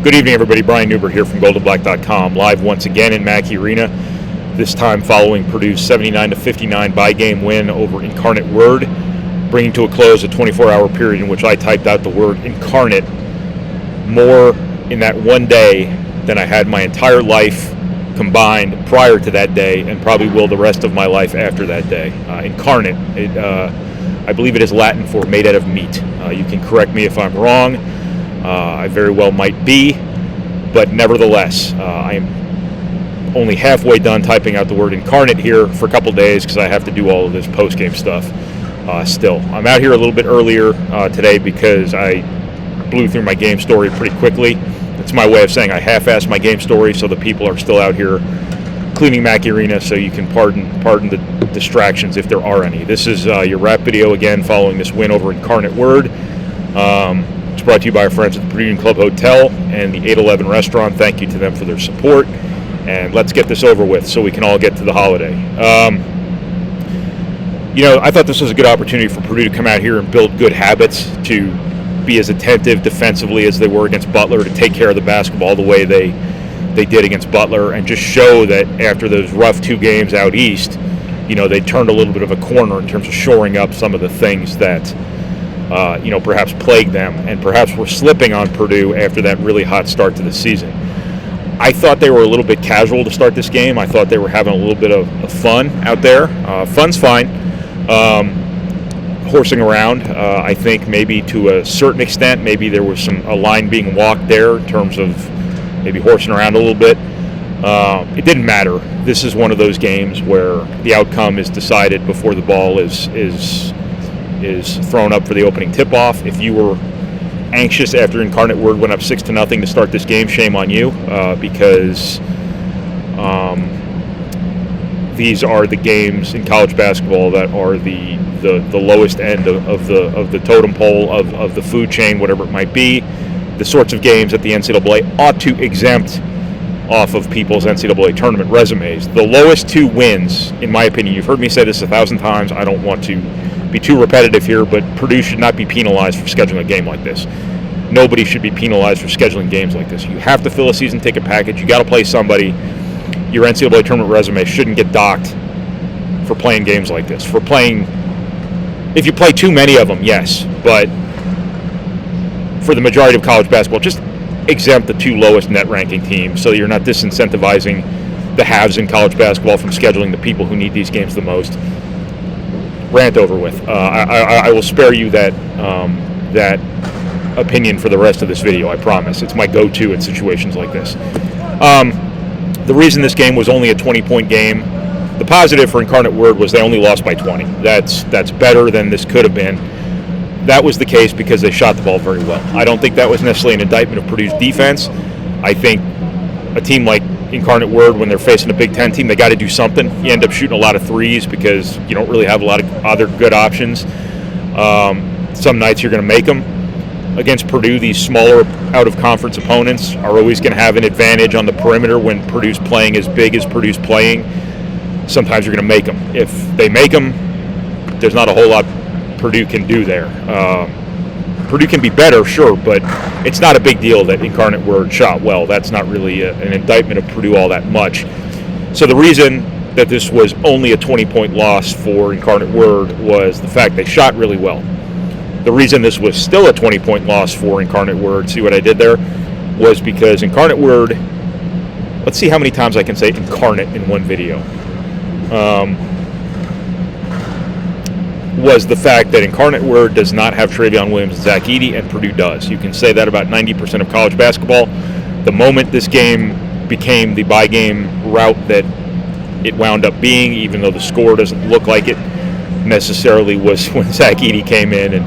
Good evening, everybody. Brian Neubert here from goldenblack.com, live once again in Mackey Arena, this time following Purdue's 79-59 by-game win over Incarnate Word, bringing to a close a 24-hour period in which I typed out the word incarnate more in that one day than I had my entire life combined prior to that day, and probably will the rest of my life after that day. Incarnate, I believe it is Latin for made out of meat. You can correct me if I'm wrong. I very well might be, but nevertheless, I am only halfway done typing out the word incarnate here for a couple days because I have to do all of this post-game stuff still. I'm out here a little bit earlier today because I blew through my game story pretty quickly. It's my way of saying I half-assed my game story, so the people are still out here cleaning Mackey Arena, so you can pardon the distractions if there are any. This is your wrap video again following this win over Incarnate Word. It's brought to you by our friends at the Purdue Club Hotel and the 811 restaurant. Thank you to them for their support. And let's get this over with so we can all get to the holiday. I thought this was a good opportunity for Purdue to come out here and build good habits, to be as attentive defensively as they were against Butler, to take care of the basketball the way they did against Butler, and just show that after those rough two games out east, they turned a little bit of a corner in terms of shoring up some of the things that perhaps plagued them, and perhaps were slipping on Purdue after that really hot start to the season. I thought they were a little bit casual to start this game. I thought they were having a little bit of fun out there. Fun's fine. Horsing around, I think maybe to a certain extent, maybe there was a line being walked there in terms of maybe horsing around a little bit. It didn't matter. This is one of those games where the outcome is decided before the ball is thrown up for the opening tip-off. If you were anxious after Incarnate Word went up 6-0 to start this game, shame on you, because these are the games in college basketball that are the lowest end of the totem pole of the food chain, whatever it might be. The sorts of games that the NCAA ought to exempt off of people's NCAA tournament resumes. The lowest two wins, in my opinion, you've heard me say this 1,000 times, I don't want to be too repetitive here, but Purdue should not be penalized for scheduling a game like this. Nobody should be penalized for scheduling games like this. You have to fill a season ticket package. You got to play somebody. Your NCAA tournament resume shouldn't get docked for playing games like this. If you play too many of them, yes, but for the majority of college basketball, just exempt the two lowest net ranking teams so you're not disincentivizing the haves in college basketball from scheduling the people who need these games the most. Rant over with. I will spare you that opinion for the rest of this video, I promise. It's my go-to in situations like this. The reason this game was only a 20-point game, the positive for Incarnate Word was they only lost by 20. That's better than this could have been. That was the case because they shot the ball very well. I don't think that was necessarily an indictment of Purdue's defense. I think a team like Incarnate Word, when they're facing a Big Ten team, they got to do something. You end up shooting a lot of threes because you don't really have a lot of other good options. Some nights you're going to make them. Against Purdue, these smaller out-of-conference opponents are always going to have an advantage on the perimeter when Purdue's playing as big as Purdue's playing. Sometimes you're going to make them. If they make them, there's not a whole lot Purdue can do there. Purdue can be better, sure, but it's not a big deal that Incarnate Word shot well. That's not really an indictment of Purdue all that much. So the reason that this was only a 20-point loss for Incarnate Word was the fact they shot really well. The reason this was still a 20-point loss for Incarnate Word, see what I did there, was because Incarnate Word, let's see how many times I can say incarnate in one video, was the fact that Incarnate Word does not have Travion Williams and Zach Edey, and Purdue does. You can say that about 90% of college basketball. The moment this game became the bye-game route that it wound up being, even though the score doesn't look like it necessarily, was when Zach Edey came in, and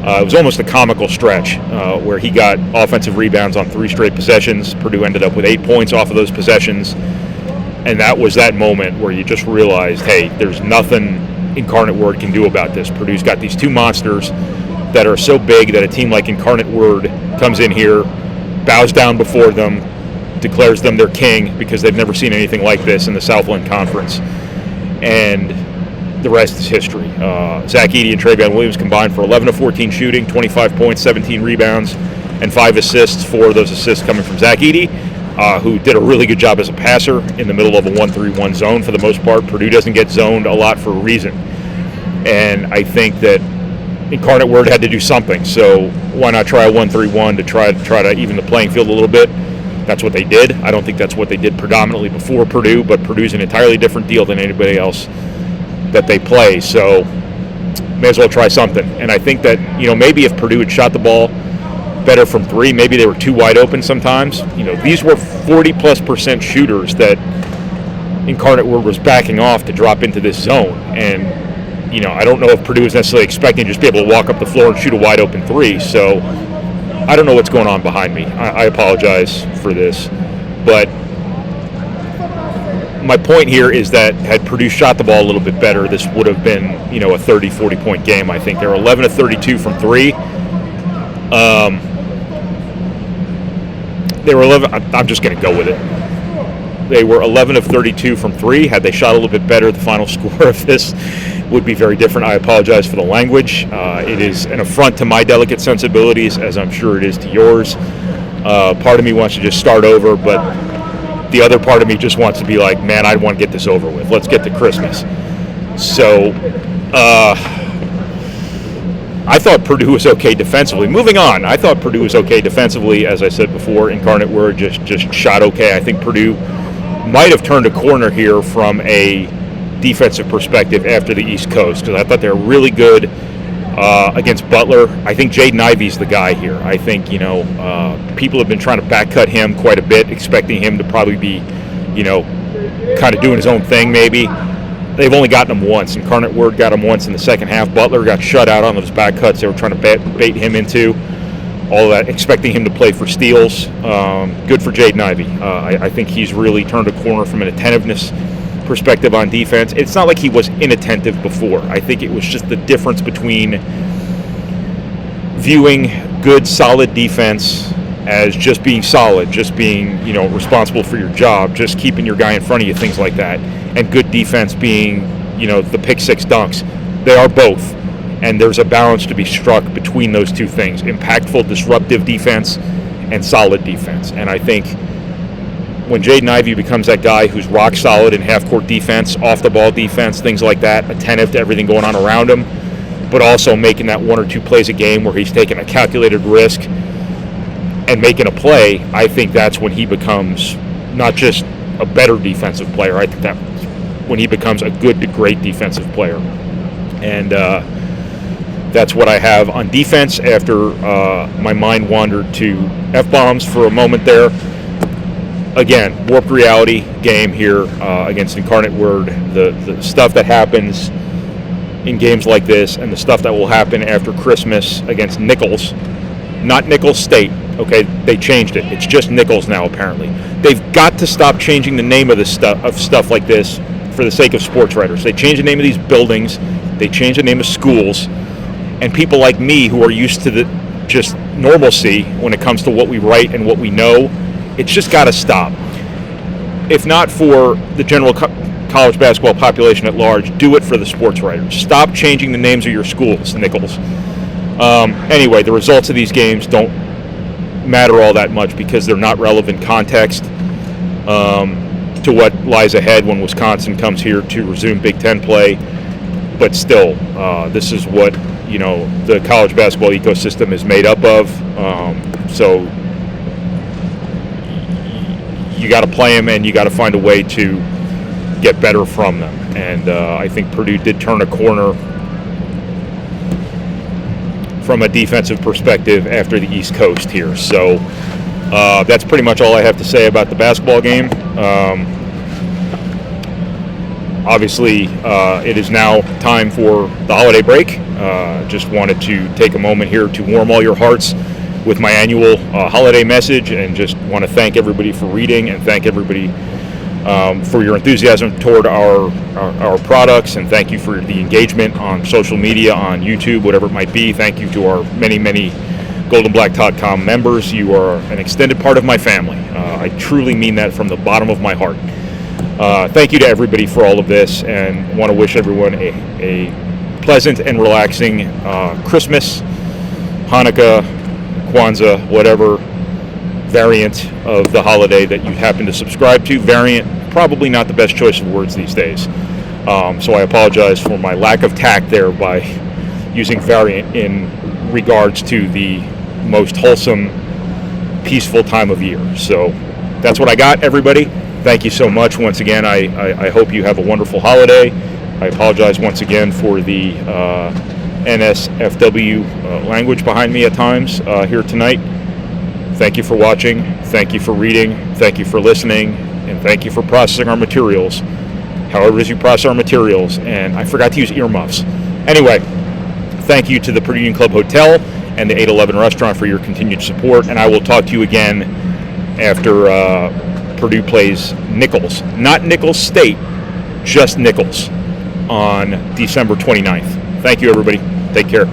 it was almost a comical stretch where he got offensive rebounds on 3 straight possessions. Purdue ended up with 8 points off of those possessions, and that was that moment where you just realized, hey, there's nothing Incarnate Word can do about this. Purdue's got these two monsters that are so big that a team like Incarnate Word comes in here, bows down before them, declares them their king because they've never seen anything like this in the Southland Conference. And the rest is history. Zach Edey and Travion Williams combined for 11 of 14 shooting, 25 points, 17 rebounds. and 5 assists. 4 of those assists coming from Zach Edey, who did a really good job as a passer in the middle of a 1-3-1 zone for the most part. Purdue doesn't get zoned a lot for a reason. And I think that Incarnate Word had to do something. So why not try a 1-3-1 to try to even the playing field a little bit? That's what they did. I don't think that's what they did predominantly before Purdue, but Purdue's an entirely different deal than anybody else that they play. So may as well try something. And I think that, maybe if Purdue had shot the ball better from 3, maybe they were too wide open sometimes. These were 40+% shooters that Incarnate Word was backing off to drop into this zone. And I don't know if Purdue was necessarily expecting to just be able to walk up the floor and shoot a wide open 3. So I don't know what's going on behind me. I apologize for this. But my point here is that had Purdue shot the ball a little bit better, this would have been, a 30, 40-point game, I think. They were 11 of 32 from 3. They were 11. I'm just going to go with it. They were 11 of 32 from 3. Had they shot a little bit better, the final score of this would be very different. I apologize for the language. It is an affront to my delicate sensibilities, as I'm sure it is to yours. Part of me wants to just start over, but the other part of me just wants to be like, man, I want to get this over with. Let's get to Christmas. So I thought Purdue was okay defensively. Moving on, I thought Purdue was okay defensively. As I said before, Incarnate Word just shot okay. I think Purdue might have turned a corner here from a defensive perspective after the East Coast, because I thought they were really good against Butler. I think Jaden Ivey's the guy here. I think, people have been trying to back cut him quite a bit, expecting him to probably be, kind of doing his own thing maybe. They've only gotten him once. Incarnate Word got him once in the second half. Butler got shut out on those back cuts they were trying to bait him into. All of that, expecting him to play for steals. Good for Jaden Ivey. I think he's really turned a corner from an attentiveness perspective on defense. It's not like he was inattentive before. I think it was just the difference between viewing good, solid defense as just being solid, just being, responsible for your job, just keeping your guy in front of you, things like that, and good defense being, the pick 6 dunks. They are both. And there's a balance to be struck between those two things: impactful, disruptive defense and solid defense. And I think when Jaden Ivey becomes that guy who's rock solid in half-court defense, off-the-ball defense, things like that, attentive to everything going on around him, but also making that 1 or 2 plays a game where he's taking a calculated risk and making a play, I think that's when he becomes not just a better defensive player. I think that when he becomes a good to great defensive player. And that's what I have on defense after my mind wandered to F-bombs for a moment there. Again, warped reality game here against Incarnate Word. The stuff that happens in games like this and the stuff that will happen after Christmas against Nichols, not Nichols State, okay? They changed it. It's just Nichols now, apparently. They've got to stop changing the name of this stuff like this for the sake of sports writers. They change the name of these buildings. They change the name of schools. And people like me who are used to the just normalcy when it comes to what we write and what we know, it's just got to stop. If not for the general college basketball population at large, do it for the sports writers. Stop changing the names of your schools, Nichols. Anyway, the results of these games don't matter all that much because they're not relevant context to what lies ahead when Wisconsin comes here to resume Big Ten play. But still, this is what the college basketball ecosystem is made up of. So you got to play them, and you got to find a way to get better from them. And I think Purdue did turn a corner from a defensive perspective after the East Coast here. So that's pretty much all I have to say about the basketball game. Obviously, it is now time for the holiday break. Just wanted to take a moment here to warm all your hearts with my annual holiday message, and just want to thank everybody for reading, and thank everybody for your enthusiasm toward our products, and thank you for the engagement on social media, on YouTube, whatever it might be. Thank you to our many GoldenBlack.com members. You are an extended part of my family. I truly mean that from the bottom of my heart. Thank you to everybody for all of this, and want to wish everyone a pleasant and relaxing Christmas, Hanukkah, Kwanzaa, whatever variant of the holiday that you happen to subscribe to. Variant, probably not the best choice of words these days. So I apologize for my lack of tact there by using variant in regards to the most wholesome, peaceful time of year. So that's what I got, everybody. Thank you so much. Once again, I hope you have a wonderful holiday. I apologize once again for the NSFW language behind me at times here tonight. Thank you for watching. Thank you for reading. Thank you for listening. And thank you for processing our materials, however it is you process our materials. And I forgot to use earmuffs. Anyway, thank you to the Purdue Union Club Hotel and the 811 Restaurant for your continued support. And I will talk to you again after Purdue plays Nichols. Not Nichols State, just Nichols on December 29th. Thank you, everybody. Take care.